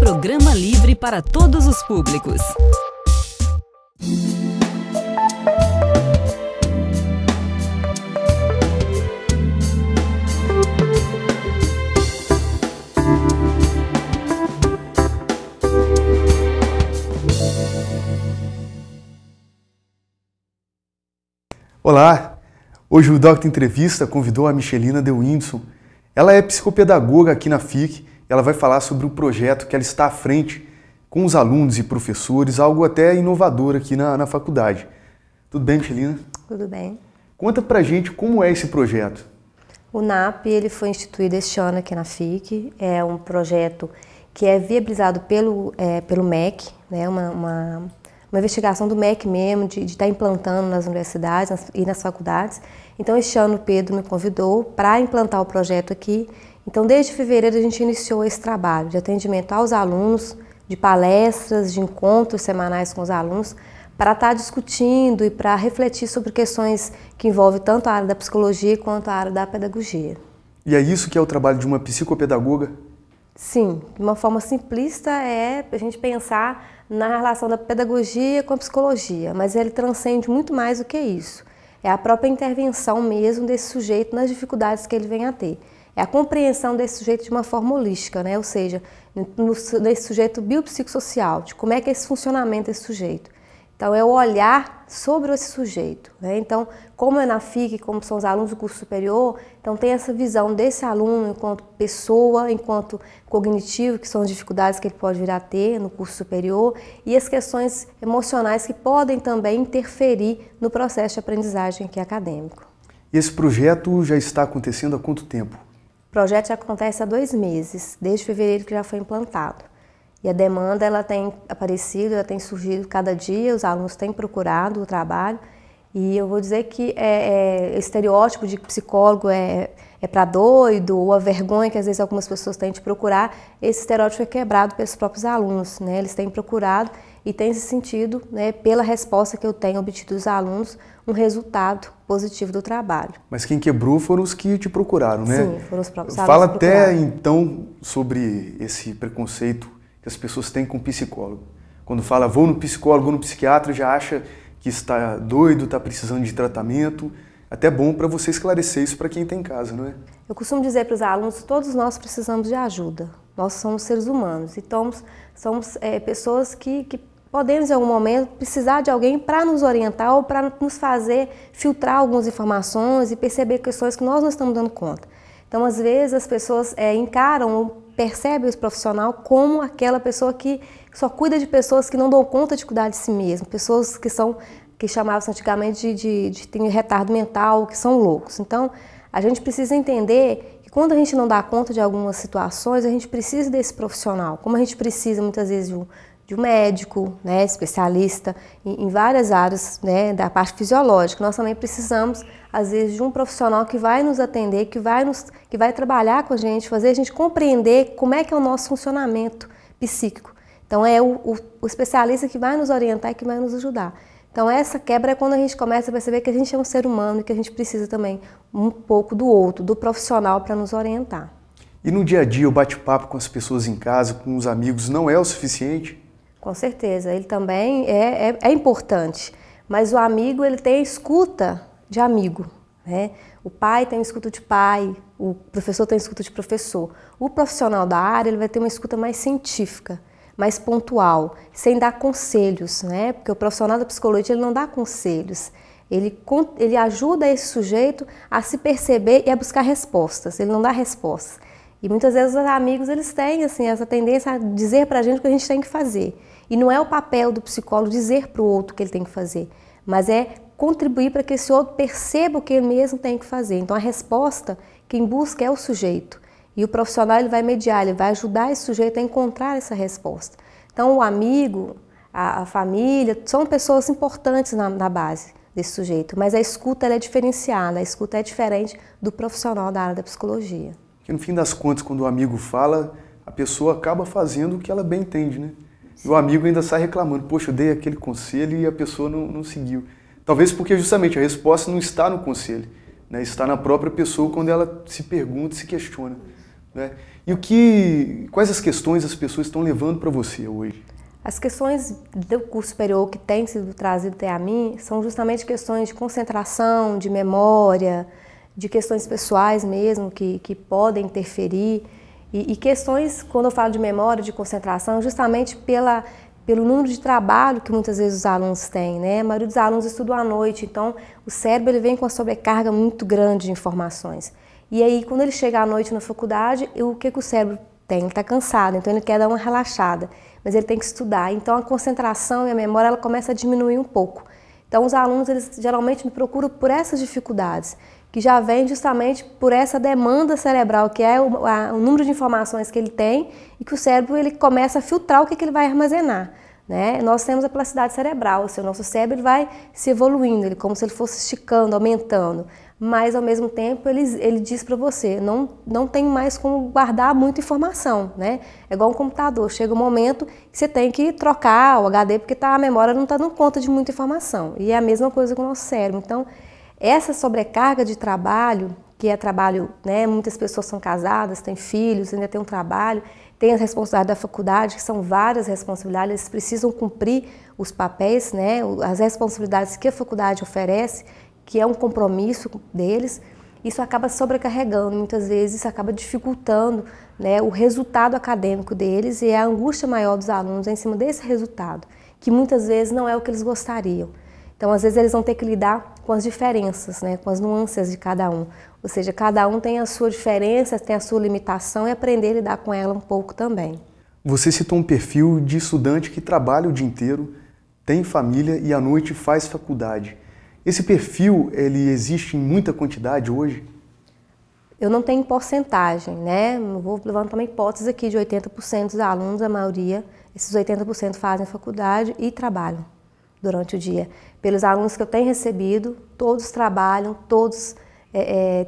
Programa livre para todos os públicos. Olá! Hoje o Doctor Entrevista convidou a Michelina De Windson. Ela é psicopedagoga aqui na FIC. Ela vai falar sobre o projeto que ela está à frente com os alunos e professores, algo até inovador aqui na faculdade. Tudo bem, Michelina? Tudo bem. Conta pra gente como é esse projeto. O NAP ele foi instituído este ano aqui na FIC. É um projeto que é viabilizado pelo MEC, né? Uma investigação do MEC mesmo, de estar implantando nas universidades e nas faculdades. Então, este ano o Pedro me convidou para implantar o projeto aqui. Então, desde fevereiro a gente iniciou esse trabalho de atendimento aos alunos, de palestras, de encontros semanais com os alunos, para estar discutindo e para refletir sobre questões que envolvem tanto a área da psicologia quanto a área da pedagogia. E é isso que é o trabalho de uma psicopedagoga? Sim, de uma forma simplista é a gente pensar na relação da pedagogia com a psicologia, mas ele transcende muito mais do que isso. É a própria intervenção mesmo desse sujeito nas dificuldades que ele vem a ter. É a compreensão desse sujeito de uma forma holística, né? Ou seja, desse sujeito biopsicossocial, de como é que é esse funcionamento desse sujeito. Então, é o olhar sobre esse sujeito, né? Então, como é na FIC, como são os alunos do curso superior, então tem essa visão desse aluno enquanto pessoa, enquanto cognitivo, que são as dificuldades que ele pode vir a ter no curso superior, e as questões emocionais que podem também interferir no processo de aprendizagem aqui acadêmico. E esse projeto já está acontecendo há quanto tempo? O projeto já acontece há 2 meses, desde fevereiro que já foi implantado. E a demanda ela tem aparecido, ela tem surgido cada dia, os alunos têm procurado o trabalho. E eu vou dizer que estereótipo de psicólogo é para doido, ou a vergonha que às vezes algumas pessoas têm de procurar, esse estereótipo é quebrado pelos próprios alunos, né? Eles têm procurado e têm se sentido, né, pela resposta que eu tenho obtido dos alunos, um resultado positivo do trabalho. Mas quem quebrou foram os que te procuraram, né? Sim, foram os próprios alunos. Fala até então sobre esse preconceito que as pessoas têm com o psicólogo. Quando fala vou no psicólogo, vou no psiquiatra, já acha que está doido, está precisando de tratamento. Até bom para você esclarecer isso para quem está em casa, não é? Eu costumo dizer para os alunos que todos nós precisamos de ajuda. Nós somos seres humanos e somos pessoas que podemos em algum momento precisar de alguém para nos orientar ou para nos fazer filtrar algumas informações e perceber questões que nós não estamos dando conta. Então, às vezes, as pessoas encaram ou percebem esse profissional como aquela pessoa que só cuida de pessoas que não dão conta de cuidar de si mesmo, pessoas que chamavam-se antigamente de ter retardo mental, que são loucos. Então, a gente precisa entender que quando a gente não dá conta de algumas situações, a gente precisa desse profissional, como a gente precisa muitas vezes de um médico, né, especialista em várias áreas, né, da parte fisiológica. Nós também precisamos, às vezes, de um profissional que vai nos atender, que vai trabalhar com a gente, fazer a gente compreender como é que é o nosso funcionamento psíquico. Então, é o especialista que vai nos orientar e que vai nos ajudar. Então, essa quebra é quando a gente começa a perceber que a gente é um ser humano e que a gente precisa também um pouco do outro, do profissional para nos orientar. E no dia a dia, o bate-papo com as pessoas em casa, com os amigos, não é o suficiente? Com certeza, ele também é importante, mas o amigo ele tem a escuta de amigo, né? O pai tem a escuta de pai, o professor tem a escuta de professor. O profissional da área ele vai ter uma escuta mais científica, mais pontual, sem dar conselhos, né? Porque o profissional da psicologia ele não dá conselhos, ele ajuda esse sujeito a se perceber e a buscar respostas, ele não dá respostas. E muitas vezes os amigos eles têm assim, essa tendência a dizer para a gente o que a gente tem que fazer. E não é o papel do psicólogo dizer para o outro o que ele tem que fazer, mas é contribuir para que esse outro perceba o que ele mesmo tem que fazer. Então a resposta, quem busca é o sujeito. E o profissional ele vai mediar, ele vai ajudar esse sujeito a encontrar essa resposta. Então o amigo, a família, são pessoas importantes na base desse sujeito, mas a escuta ela é diferenciada, a escuta é diferente do profissional da área da psicologia. Porque no fim das contas, quando o amigo fala, a pessoa acaba fazendo o que ela bem entende, né? E o amigo ainda sai reclamando, poxa, eu dei aquele conselho e a pessoa não seguiu. Talvez porque justamente a resposta não está no conselho, né? Está na própria pessoa quando ela se pergunta, se questiona. né? Quais as questões as pessoas estão levando para você hoje? As questões do curso superior que têm sido trazidas até a mim são justamente questões de concentração, de memória, de questões pessoais mesmo que podem interferir e questões, quando eu falo de memória, de concentração, justamente pelo número de trabalho que muitas vezes os alunos têm, né? A maioria dos alunos estuda à noite, então o cérebro ele vem com uma sobrecarga muito grande de informações. E aí, quando ele chega à noite na faculdade, o que o cérebro tem? Ele está cansado, então ele quer dar uma relaxada, mas ele tem que estudar. Então a concentração e a memória ela começa a diminuir um pouco. Então os alunos eles geralmente me procuram por essas dificuldades, que já vem justamente por essa demanda cerebral, que é o número de informações que ele tem e que o cérebro ele começa a filtrar o que ele vai armazenar. Né? Nós temos a plasticidade cerebral, o nosso cérebro ele vai se evoluindo, ele, como se ele fosse esticando, aumentando, mas ao mesmo tempo ele diz para você, não tem mais como guardar muita informação, né? É igual um computador, chega um momento que você tem que trocar o HD porque a memória não está dando conta de muita informação, e é a mesma coisa com o nosso cérebro. Então, essa sobrecarga de trabalho, que é trabalho, né? Muitas pessoas são casadas, têm filhos, ainda têm um trabalho, tem as responsabilidades da faculdade, que são várias responsabilidades, eles precisam cumprir os papéis, né? As responsabilidades que a faculdade oferece, que é um compromisso deles, isso acaba sobrecarregando, muitas vezes isso acaba dificultando, né, o resultado acadêmico deles e a angústia maior dos alunos é em cima desse resultado, que muitas vezes não é o que eles gostariam. Então, às vezes, eles vão ter que lidar com as diferenças, né, com as nuances de cada um. Ou seja, cada um tem a sua diferença, tem a sua limitação e aprender a lidar com ela um pouco também. Você citou um perfil de estudante que trabalha o dia inteiro, tem família e à noite faz faculdade. Esse perfil, ele existe em muita quantidade hoje? Eu não tenho porcentagem, né? Vou levantar uma hipótese aqui de 80% dos alunos, a maioria, esses 80% fazem faculdade e trabalham durante o dia. Pelos alunos que eu tenho recebido, todos trabalham, todos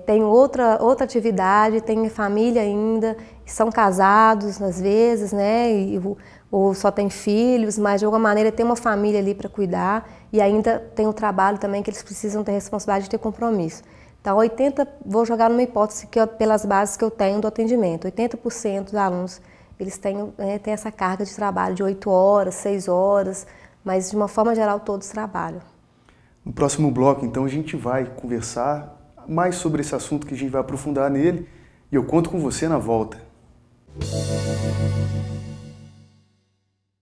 têm outra atividade, têm família ainda, são casados às vezes, né? Ou só têm filhos, mas de alguma maneira tem uma família ali para cuidar e ainda tem o trabalho também que eles precisam ter responsabilidade de ter compromisso. Então, vou jogar numa hipótese que pelas bases que eu tenho do atendimento, 80% dos alunos eles têm essa carga de trabalho de 8 horas, 6 horas, mas de uma forma geral todos trabalham. No próximo bloco, então, a gente vai conversar mais sobre esse assunto que a gente vai aprofundar nele e eu conto com você na volta.